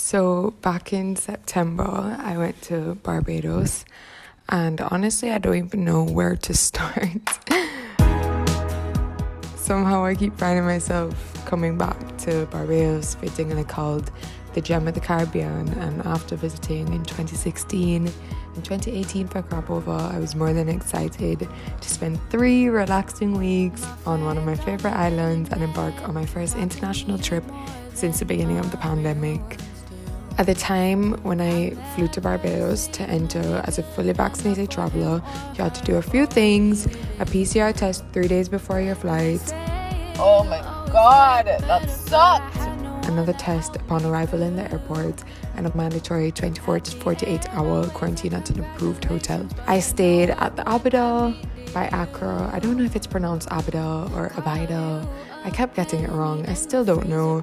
So back in September, I went to Barbados, and honestly, I don't even know where to start. Somehow I keep finding myself coming back to Barbados, visiting it called the Gem of the Caribbean, and after visiting in 2016 and 2018 for crop over, I was more than excited to spend 3 relaxing weeks on one of my favorite islands and embark on my first international trip since the beginning of the pandemic. At the time when I flew to Barbados to enter as a fully vaccinated traveller, you had to do a few things: a PCR test 3 days before your flight. Oh my god, that sucked! Another test upon arrival in the airport, and a mandatory 24 to 48 hour quarantine at an approved hotel. I stayed at the Abida by Accra. I don't know if it's pronounced Abida or Abida. I kept getting it wrong. I still don't know.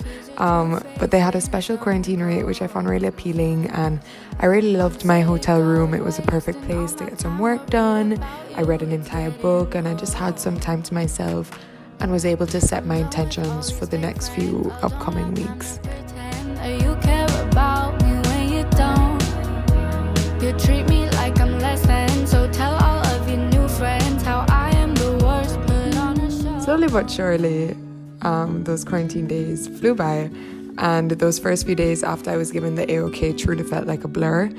But they had a special quarantine rate, which I found really appealing, and I really loved my hotel room. It was a perfect place to get some work done. I read an entire book, and I just had some time to myself and was able to set my intentions for the next few upcoming weeks. You care about me when you don't. You treat me like I'm less than, so tell all of your new friends how I am the worst. Put on a show. Slowly but surely, those quarantine days flew by, and those first few days after I was given the AOK truly felt like a blur.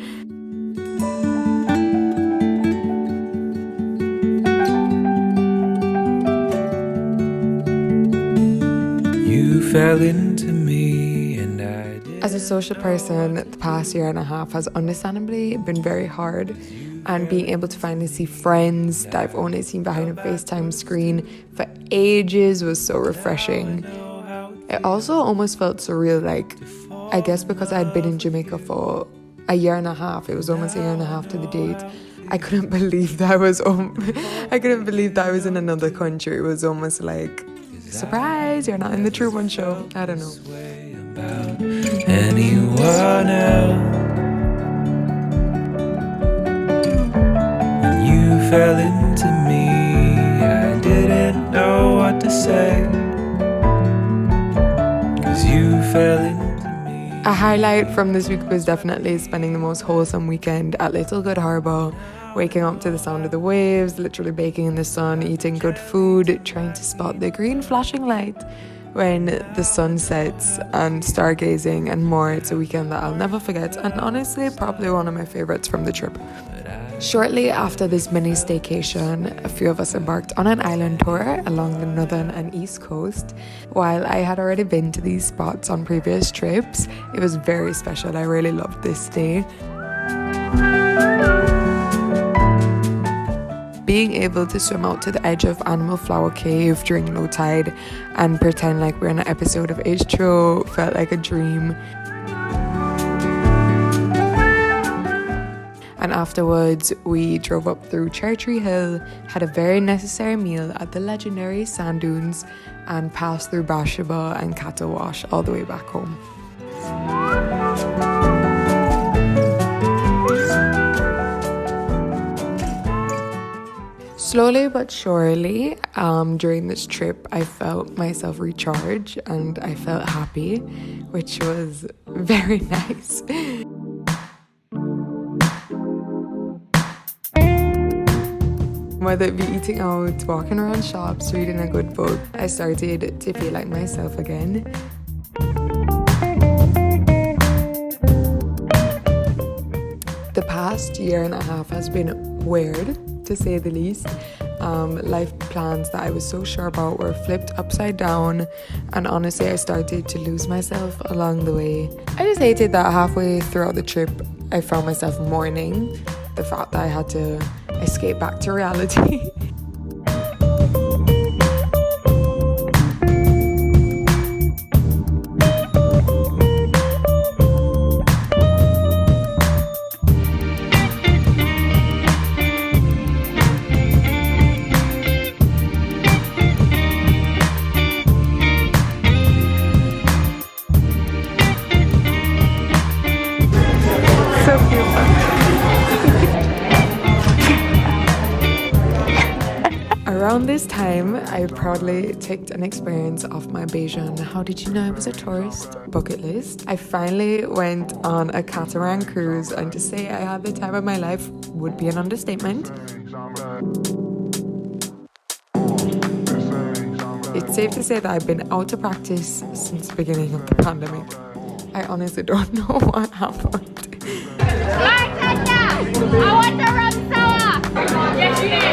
You fell into me and I did. As a social person, the past year and a half has understandably been very hard, and being able to finally see friends that I've only seen behind a FaceTime screen for ages was so refreshing. It also almost felt surreal, like, I guess because I'd been in Jamaica for a year and a half, it was almost a year and a half to the date. I couldn't believe that I was in another country. It was almost like, surprise, you're not in the Truman Show. I don't know. Anyone else? When you fell into me, I didn't know what to say, 'cause you fell into me. A highlight from this week was definitely spending the most wholesome weekend at Little Good Harbour, waking up to the sound of the waves, literally baking in the sun, eating good food, trying to spot the green flashing light when the sun sets, and stargazing and more. It's a weekend that I'll never forget, and honestly probably one of my favorites from the trip. Shortly after this mini staycation, a few of us embarked on an island tour along the northern and east coast. While I had already been to these spots on previous trips, it was very special. I really loved this day. Being able to swim out to the edge of Animal Flower Cave during low tide and pretend like we're in an episode of H2O felt like a dream. And afterwards, we drove up through Cherry Tree Hill, had a very necessary meal at the legendary sand dunes, and passed through Bathsheba and Catawash all the way back home. Slowly but surely, during this trip, I felt myself recharge and I felt happy, which was very nice. Whether it be eating out, walking around shops, reading a good book, I started to feel like myself again. The past year and a half has been weird, to say the least. Life plans that I was so sure about were flipped upside down, and honestly I started to lose myself along the way. I just hated that halfway throughout the trip I found myself mourning the fact that I had to escape back to reality. So cute. Around this time, I proudly ticked an experience off my Beijing "How did you know I was a tourist?" bucket list. I finally went on a catamaran cruise, and to say I had the time of my life would be an understatement. It's safe to say that I've been out of practice since the beginning of the pandemic. I honestly don't know what happened. I want to run sour! Yes,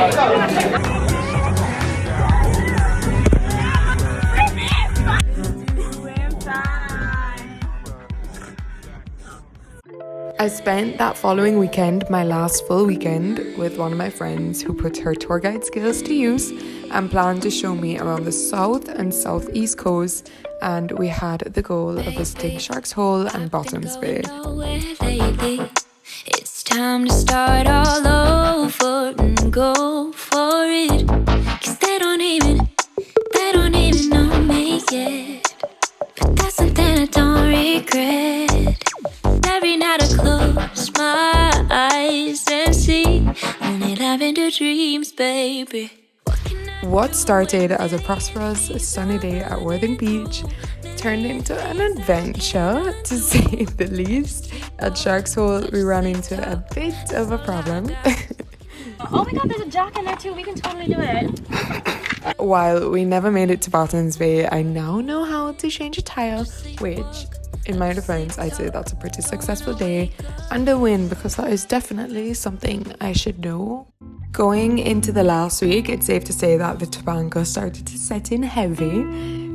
I spent that following weekend, my last full weekend, with one of my friends who put her tour guide skills to use and planned to show me around the south and southeast coast, and we had the goal of visiting Shark's Hole and Bottoms Bay. It's time to start all over and go for it. 'Cause they don't even know me yet. But that's something I don't regret. Every night I close my eyes and see only lavender dreams, baby. What started as a prosperous sunny day at Worthing Beach turned into an adventure, to say the least. At Shark's Hole, we ran into a bit of a problem. Oh my god, there's a jack in there too. We can totally do it. While we never made it to Bottoms Bay, I now know how to change a tire, which, in my defense, I'd say that's a pretty successful day and a win, because that is definitely something I should know. Going into the last week, it's safe to say that the tabanco started to set in heavy.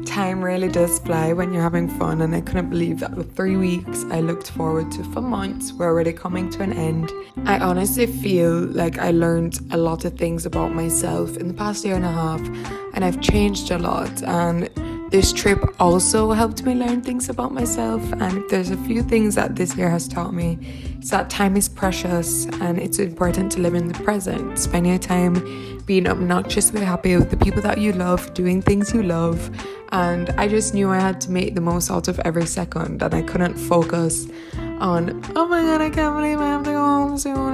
Time really does fly when you're having fun, and I couldn't believe that the 3 weeks I looked forward to for months were already coming to an end. I honestly feel like I learned a lot of things about myself in the past year and a half, and I've changed a lot, and this trip also helped me learn things about myself. And if there's a few things that this year has taught me, it's that time is precious and it's important to live in the present. Spend your time being obnoxiously happy with the people that you love, doing things you love. And I just knew I had to make the most out of every second, and I couldn't focus on, oh my god, I can't believe I have to go home soon.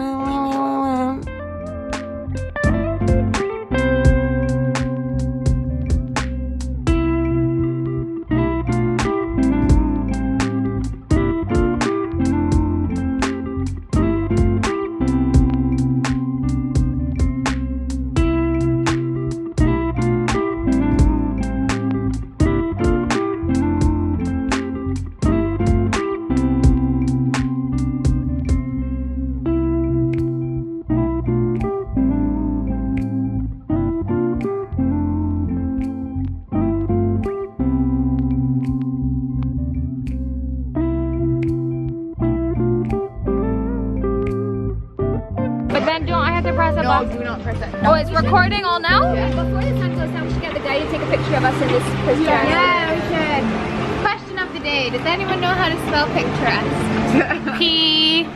But then don't I have to press a button? No, do not press it. Oh, it's recording all now? Before the sun goes down, we should get the guy to take a picture of us in this postcard. Yeah, we should. Question of the day. Does anyone know how to spell picturesque? P-I-C.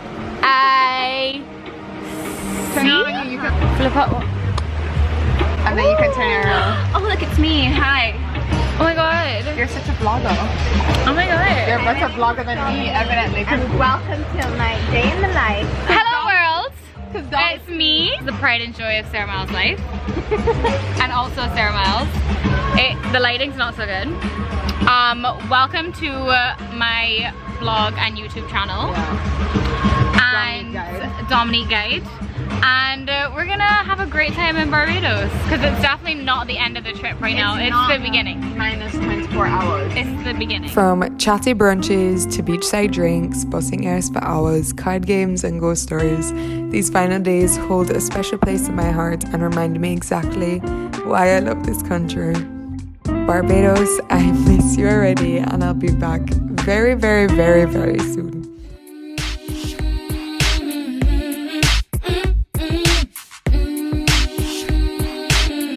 Turn on you can, Flip up. and then you can turn it around. Oh, look, it's me. Hi. Oh my god. You're such a vlogger. Oh my god. You're a better vlogger than me, evidently. And welcome to my day in the life. Hello world. Because It's me, the pride and joy of Sarah Miles' life. And also Sarah Miles. The lighting's not so good. Welcome to my vlog and YouTube channel. And Dominique Guide. And we're gonna have a great time in Barbados, because it's definitely not the end of the trip right now. It's the beginning. minus 24 hours. It's the beginning. From chatty brunches to beachside drinks, bussing airs for hours, card games and ghost stories, these final days hold a special place in my heart and remind me exactly why I love this country. Barbados, I miss you already, and I'll be back very, very, very, very soon.